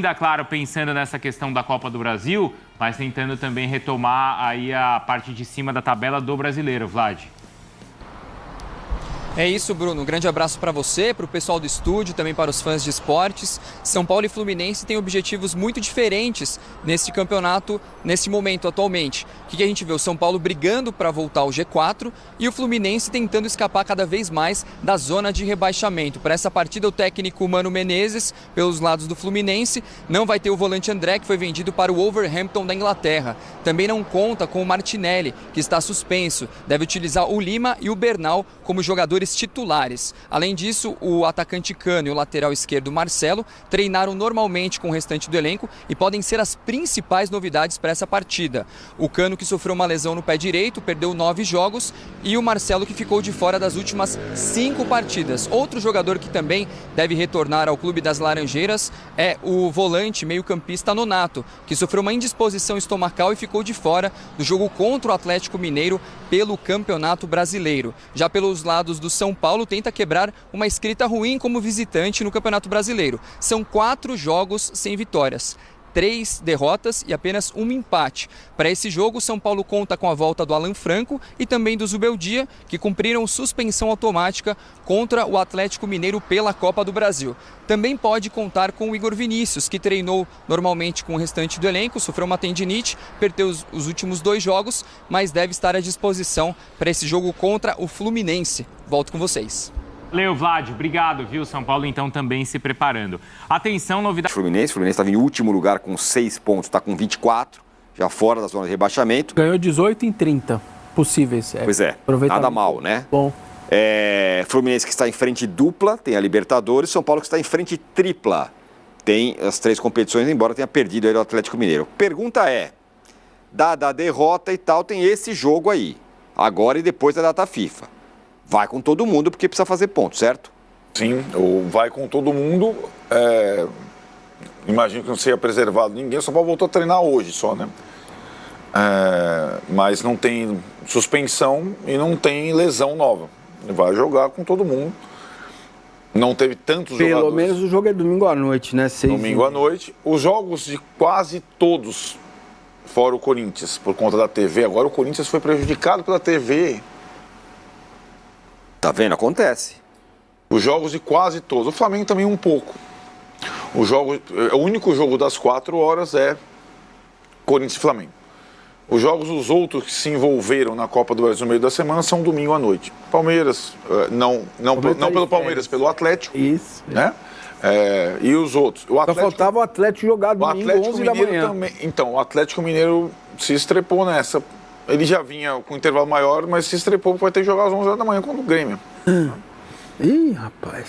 ainda, claro, pensando nessa questão da Copa do Brasil, mas tentando também retomar aí a parte de cima da tabela do Brasileiro, Vlad. É isso, Bruno. Um grande abraço para você, para o pessoal do estúdio, também para os fãs de esportes. São Paulo e Fluminense têm objetivos muito diferentes nesse campeonato, nesse momento atualmente. O que a gente vê? O São Paulo brigando para voltar ao G4 e o Fluminense tentando escapar cada vez mais da zona de rebaixamento. Para essa partida, o técnico Mano Menezes, pelos lados do Fluminense, não vai ter o volante André, que foi vendido para o Wolverhampton da Inglaterra. Também não conta com o Martinelli, que está suspenso. Deve utilizar o Lima e o Bernal como jogadores titulares. Além disso, o atacante Cano e o lateral esquerdo Marcelo treinaram normalmente com o restante do elenco e podem ser as principais novidades para essa partida. O Cano, que sofreu uma lesão no pé direito, perdeu 9 jogos, e o Marcelo, que ficou de fora das últimas 5 partidas. Outro jogador que também deve retornar ao Clube das Laranjeiras é o volante meio-campista Nonato, que sofreu uma indisposição estomacal e ficou de fora do jogo contra o Atlético Mineiro pelo Campeonato Brasileiro. Já pelos lados do São Paulo, tenta quebrar uma escrita ruim como visitante no Campeonato Brasileiro. São 4 jogos sem vitórias, 3 derrotas e apenas um empate. Para esse jogo, o São Paulo conta com a volta do Alan Franco e também do Zubeldia, que cumpriram suspensão automática contra o Atlético Mineiro pela Copa do Brasil. Também pode contar com o Igor Vinícius, que treinou normalmente com o restante do elenco, sofreu uma tendinite, perdeu os últimos 2 jogos, mas deve estar à disposição para esse jogo contra o Fluminense. Volto com vocês. Valeu, Vlad. Obrigado, viu? São Paulo, então, também se preparando. Atenção, novidade... Fluminense estava em último lugar com 6 pontos, está com 24, já fora da zona de rebaixamento. Ganhou 18 em 30 possíveis. Pois é, nada mal, né? Bom. Fluminense que está em frente dupla, tem a Libertadores. São Paulo que está em frente tripla, tem as 3 competições, embora tenha perdido aí o Atlético Mineiro. Pergunta é, dada a derrota e tal, tem esse jogo aí, agora e depois da data FIFA. Vai com todo mundo porque precisa fazer ponto, certo? Sim, ou vai com todo mundo. Imagino que não seja preservado ninguém. O São Paulo voltou a treinar hoje só, né? Mas não tem suspensão e não tem lesão nova. Ele vai jogar com todo mundo. Não teve tantos jogadores. Pelo menos o jogo é domingo à noite, né? Domingo à noite. Os jogos de quase todos, fora o Corinthians, por conta da TV. Agora o Corinthians foi prejudicado pela TV. Tá vendo? Acontece. Os jogos de quase todos. O Flamengo também um pouco. O único jogo das 4 horas é Corinthians e Flamengo. Os jogos dos outros que se envolveram na Copa do Brasil no meio da semana são domingo à noite. Palmeiras, não pelo Palmeiras, pelo Atlético. Isso. Né? E os outros. O Atlético, só faltava o Atlético jogar domingo, 11 da manhã. Também. Então, o Atlético Mineiro se estrepou nessa. Ele já vinha com um intervalo maior, mas se estrepou para ter que jogar às 11 da manhã contra o Grêmio. Ih, rapaz.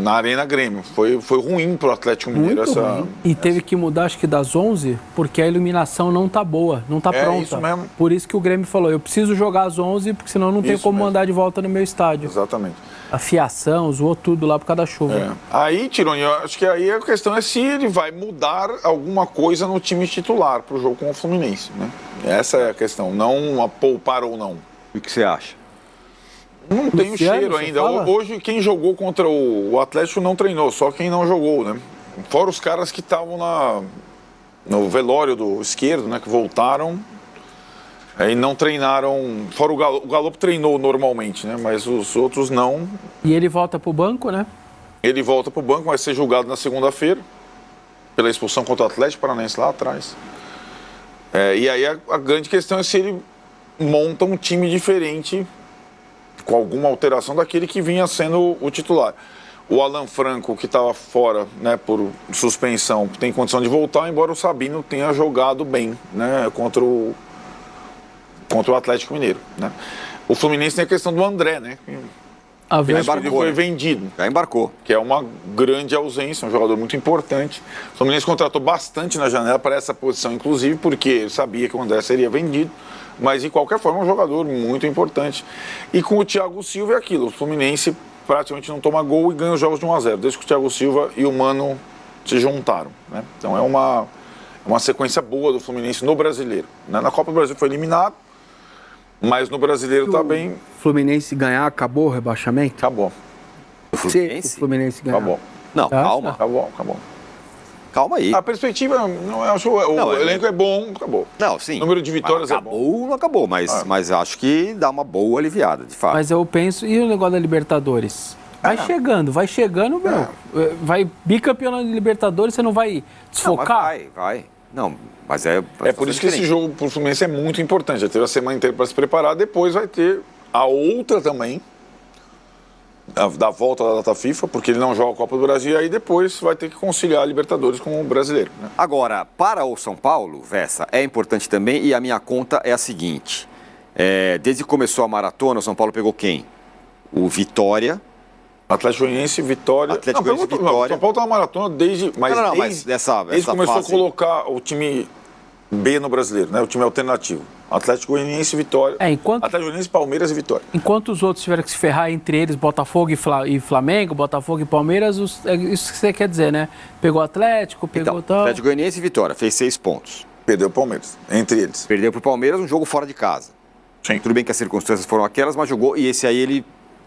Na Arena Grêmio. Foi ruim para o Atlético Mineiro essa... E teve que mudar, acho que das 11, porque a iluminação não tá boa, não tá pronta. Isso mesmo. Por isso que o Grêmio falou, eu preciso jogar às 11, porque senão não tem Isso como mesmo. mandar de volta no meu estádio. Exatamente. A fiação, zoou tudo lá por causa da chuva. Aí, Tironi, eu acho que aí a questão é se ele vai mudar alguma coisa no time titular para o jogo com o Fluminense, né? Essa é a questão, não a poupar ou não. O que você acha? Não tem o cheiro ainda. fala? Hoje, quem jogou contra o Atlético não treinou, só quem não jogou, né? Fora os caras que estavam no velório do esquerdo, né? Que voltaram e não treinaram. Fora o Galo treinou normalmente, né? Mas os outros não. E ele volta pro banco, né? Ele volta pro banco, vai ser julgado na segunda-feira pela expulsão contra o Atlético Paranaense lá atrás. E aí a grande questão é se ele monta um time diferente, com alguma alteração daquele que vinha sendo o titular. O Alan Franco, que estava fora, né, por suspensão, tem condição de voltar, embora o Sabino tenha jogado bem, né, contra o Atlético Mineiro, né. O Fluminense tem a questão do André, né, que foi vendido. Já embarcou. Que é uma grande ausência, um jogador muito importante. O Fluminense contratou bastante na janela para essa posição, inclusive, porque sabia que o André seria vendido. Mas, de qualquer forma, é um jogador muito importante. E com o Thiago Silva é aquilo. O Fluminense praticamente não toma gol e ganha os jogos de 1-0, desde que o Thiago Silva e o Mano se juntaram, né? Então é uma sequência boa do Fluminense no Brasileiro, né? Na Copa do Brasil foi eliminado, mas no Brasileiro está bem... O Fluminense ganhar, acabou o rebaixamento? Acabou. Se o Fluminense ganhar. Acabou. Não, calma. Acabou. calma aí. A perspectiva, eu acho, o elenco é bom, acabou. Não, sim. O número de vitórias acabou, é bom. não acabou, mas acho que dá uma boa aliviada, de fato. Mas eu penso, e o negócio da Libertadores? Vai chegando, meu. Vai bicampeão de Libertadores, você não vai desfocar? Não, vai. Não, mas é por isso que esse jogo pro Fluminense é muito importante. Já teve a semana inteira para se preparar, depois vai ter a outra também, da volta da data FIFA, porque ele não joga a Copa do Brasil, e aí depois vai ter que conciliar a Libertadores com o brasileiro. Né? Agora, para o São Paulo, Vessa, é importante também, e a minha conta é a seguinte. Desde que começou a maratona, o São Paulo pegou quem? O Vitória. Atlético Goianiense, Vitória. Atlético Goianiense, Vitória. São Paulo tá na maratona desde desde começou fase. A colocar o time B no brasileiro, né? O time alternativo. Atlético Goianiense, Vitória. Atlético Goianiense, Palmeiras e Vitória. Enquanto os outros tiveram que se ferrar entre eles, Botafogo e Flamengo, Botafogo e Palmeiras, é isso que você quer dizer, né? Pegou o Atlético, pegou tal. Atlético Goianiense e Vitória, fez 6 pontos. Perdeu o Palmeiras, entre eles. Perdeu pro Palmeiras um jogo fora de casa. Sim. Tudo bem que as circunstâncias foram aquelas, mas jogou, e esse aí ele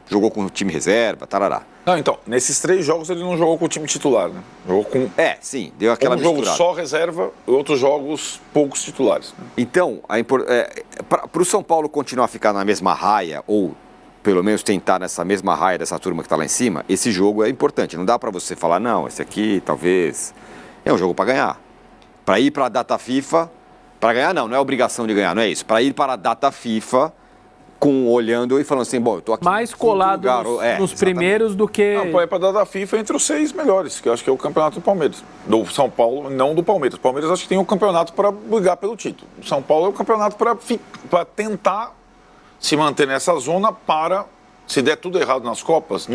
jogou com o time reserva, tarará. Não, então, nesses 3 jogos ele não jogou com o time titular, né? Jogou com... sim, deu aquela misturada. Jogo só reserva, outros jogos poucos titulares. Né? Então, para o São Paulo continuar a ficar na mesma raia, ou pelo menos tentar nessa mesma raia dessa turma que está lá em cima, esse jogo é importante. Não dá para você falar, não, esse aqui talvez... É um jogo para ganhar. Para ir para a data FIFA, para ganhar não é obrigação de ganhar, não é isso. Para ir para a data FIFA... olhando e falando assim, bom, eu tô aqui... Mais colado nos primeiros do que... Não, para dar da FIFA entre os 6 melhores, que eu acho que é o campeonato do Palmeiras. Do São Paulo, não do Palmeiras. O Palmeiras acho que tem um campeonato para brigar pelo título. O São Paulo é o campeonato para tentar se manter nessa zona para, se der tudo errado nas Copas,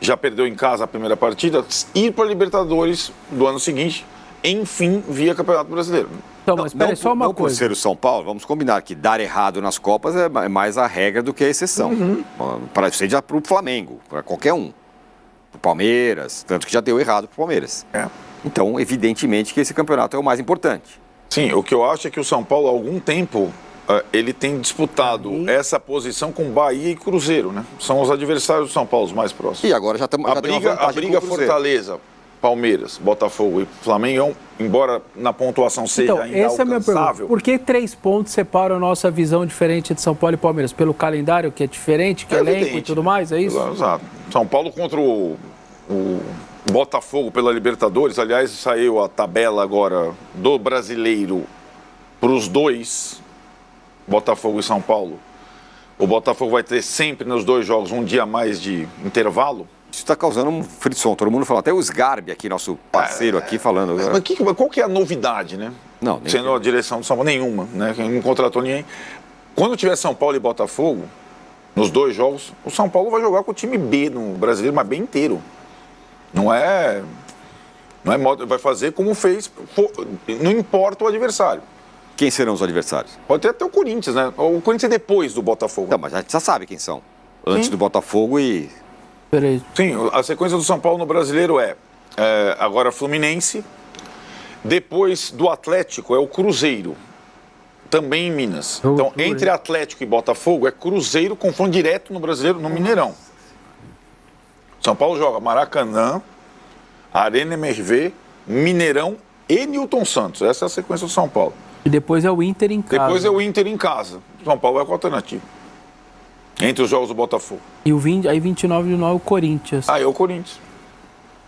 já perdeu em casa a primeira partida, ir para a Libertadores do ano seguinte, enfim, via Campeonato Brasileiro. Então, mas espera só uma não coisa. Por ser o São Paulo, vamos combinar que dar errado nas Copas é mais a regra do que a exceção. Seja para o Flamengo, para qualquer um. Para o Palmeiras, tanto que já deu errado para o Palmeiras. Então, evidentemente que esse campeonato é o mais importante. Sim, o que eu acho é que o São Paulo, há algum tempo, ele tem disputado essa posição com Bahia e Cruzeiro, né? São os adversários do São Paulo, os mais próximos. E agora já estamos... A briga Fortaleza, Palmeiras, Botafogo e Flamengo, embora na pontuação seja ainda essa é a minha pergunta. Por que 3 pontos separam a nossa visão diferente de São Paulo e Palmeiras? Pelo calendário que é diferente, que é elenco e tudo mais, é isso? Exato. São Paulo contra o Botafogo pela Libertadores, aliás, saiu a tabela agora do brasileiro para os 2, Botafogo e São Paulo. O Botafogo vai ter sempre nos 2 jogos um dia a mais de intervalo. Isso está causando um frisson, todo mundo falando. Até o Sgarbi aqui, nosso parceiro aqui, falando. Mas qual que é a novidade, né? Não, sendo a direção do São Paulo, nenhuma, né? Quem não contratou ninguém. Quando tiver São Paulo e Botafogo, nos 2 jogos, o São Paulo vai jogar com o time B no brasileiro, mas bem inteiro. Não é modo, vai fazer como fez, não importa o adversário. Quem serão os adversários? Pode ter até o Corinthians, né? O Corinthians é depois do Botafogo. Não, mas a gente já sabe quem são. Antes do Botafogo e... Peraí. Sim, a sequência do São Paulo no brasileiro é agora Fluminense, depois do Atlético é o Cruzeiro, também em Minas. Então, entre Atlético e Botafogo é Cruzeiro, confronto direto no brasileiro, no Mineirão. São Paulo joga Maracanã, Arena MRV, Mineirão e Newton Santos. Essa é a sequência do São Paulo. E depois é o Inter em casa. Depois é o Inter em casa. São Paulo vai com a alternativa. Entre os jogos do Botafogo. E aí 29 de novembro o Corinthians. É o Corinthians.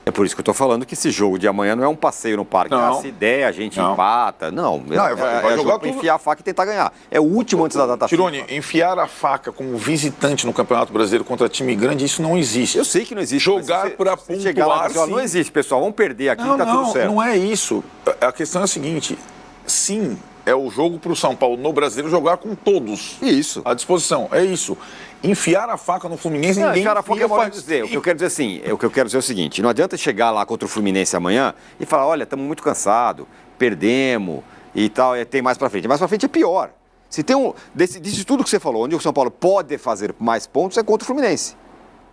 É por isso que eu estou falando que esse jogo de amanhã não é um passeio no parque. Não. Essa ideia, a gente empata. Não, vai jogar para enfiar a faca e tentar ganhar. É o último antes da data Tirone, FIFA. enfiar a faca como visitante no Campeonato Brasileiro contra time grande, isso não existe. Eu sei que não existe. Jogar para pontuar, não existe, pessoal. Vamos perder aqui e tá tudo certo. Não é isso. A questão é a seguinte. Sim, é o jogo para o São Paulo no Brasileiro jogar com todos. Isso. À disposição. É isso. Enfiar a faca no Fluminense, ninguém enfiar a faca é dizer. O que eu quero dizer assim, o que eu quero dizer é o seguinte, não adianta chegar lá contra o Fluminense amanhã e falar, olha, estamos muito cansados, perdemos e tal, tem mais pra frente. Mais pra frente é pior. Se tem disso tudo que você falou, onde o São Paulo pode fazer mais pontos é contra o Fluminense.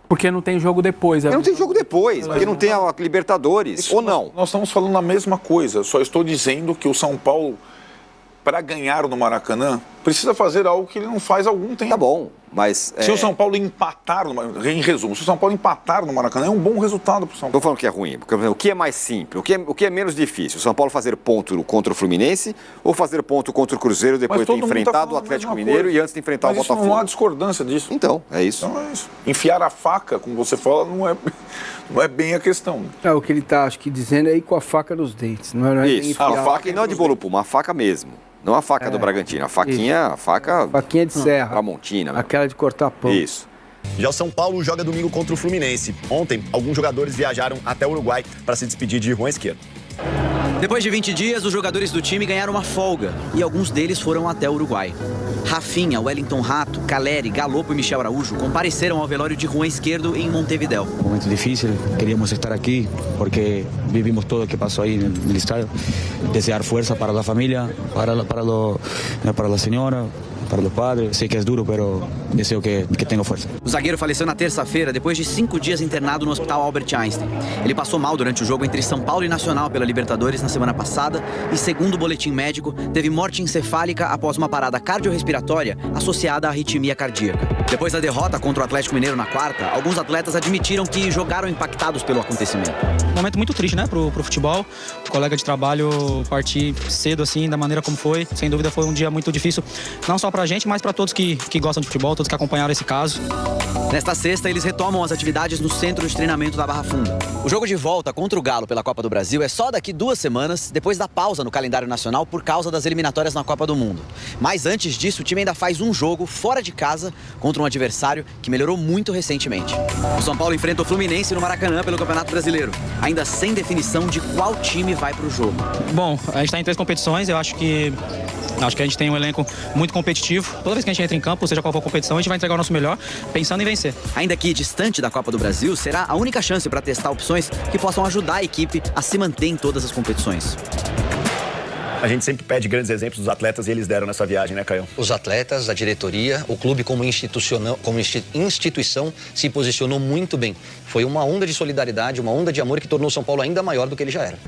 Porque não tem jogo depois. Não tem jogo depois, porque não tem a Libertadores, isso, ou não. Nós estamos falando a mesma coisa, só estou dizendo que o São Paulo, para ganhar no Maracanã, precisa fazer algo que ele não faz há algum tempo. Tá bom. Mas, Se o São Paulo empatar, em resumo, se o São Paulo empatar no Maracanã, é um bom resultado para o São Paulo. Estou falando que é ruim. Porque, o que é mais simples? O que é menos difícil? O São Paulo fazer ponto contra o Fluminense ou fazer ponto contra o Cruzeiro depois de ter enfrentado o Atlético Mineiro e antes de enfrentar o Botafogo? Não há discordância disso. Então, é isso. Então é isso. Enfiar a faca, como você fala, não é bem a questão. O que ele está, acho que, dizendo é ir com a faca nos dentes. Não é Isso. A faca, e não é de bolo puma, a faca mesmo. Não a faca do Bragantino, a faquinha, faquinha de serra. Tramontina. Aquela de cortar pão. Isso. Já o São Paulo joga domingo contra o Fluminense. Ontem, alguns jogadores viajaram até o Uruguai para se despedir de Juan Esquerdo. Depois de 20 dias, os jogadores do time ganharam uma folga e alguns deles foram até o Uruguai. Rafinha, Wellington Rato, Caleri, Galopo e Michel Araújo compareceram ao velório de Juan Esquerdo em Montevideo. Momento difícil, queríamos estar aqui porque vivimos todo o que passou aí no estádio. Desejar força para a família, para a senhora, para o padre. Sei que é duro, mas desejo que tenha força. O zagueiro faleceu na terça-feira, depois de 5 dias internado no Hospital Albert Einstein. Ele passou mal durante o jogo entre São Paulo e Nacional pela Libertadores na semana passada e, segundo o boletim médico, teve morte encefálica após uma parada cardiorrespiratória associada à arritmia cardíaca. Depois da derrota contra o Atlético Mineiro na quarta, alguns atletas admitiram que jogaram impactados pelo acontecimento. Um momento muito triste, né, pro futebol. O colega de trabalho partir cedo assim, da maneira como foi. Sem dúvida foi um dia muito difícil, não só pra gente, mas pra todos que gostam de futebol, todos que acompanharam esse caso. Nesta sexta, eles retomam as atividades no centro de treinamento da Barra Funda. O jogo de volta contra o Galo pela Copa do Brasil é só daqui 2 semanas, depois da pausa no calendário nacional por causa das eliminatórias na Copa do Mundo. Mas antes disso, o time ainda faz um jogo fora de casa contra um adversário que melhorou muito recentemente. O São Paulo enfrenta o Fluminense no Maracanã pelo Campeonato Brasileiro, ainda sem definição de qual time vai pro jogo. Bom, a gente está em 3 competições, eu acho que a gente tem um elenco muito competitivo. Toda vez que a gente entra em campo, seja qual for a competição, a gente vai entregar o nosso melhor, pensando em vencer. Ainda que distante da Copa do Brasil, será a única chance para testar opções que possam ajudar a equipe a se manter em todas as competições. A gente sempre pede grandes exemplos dos atletas e eles deram nessa viagem, né, Caio? Os atletas, a diretoria, o clube como instituição se posicionou muito bem. Foi uma onda de solidariedade, uma onda de amor que tornou o São Paulo ainda maior do que ele já era.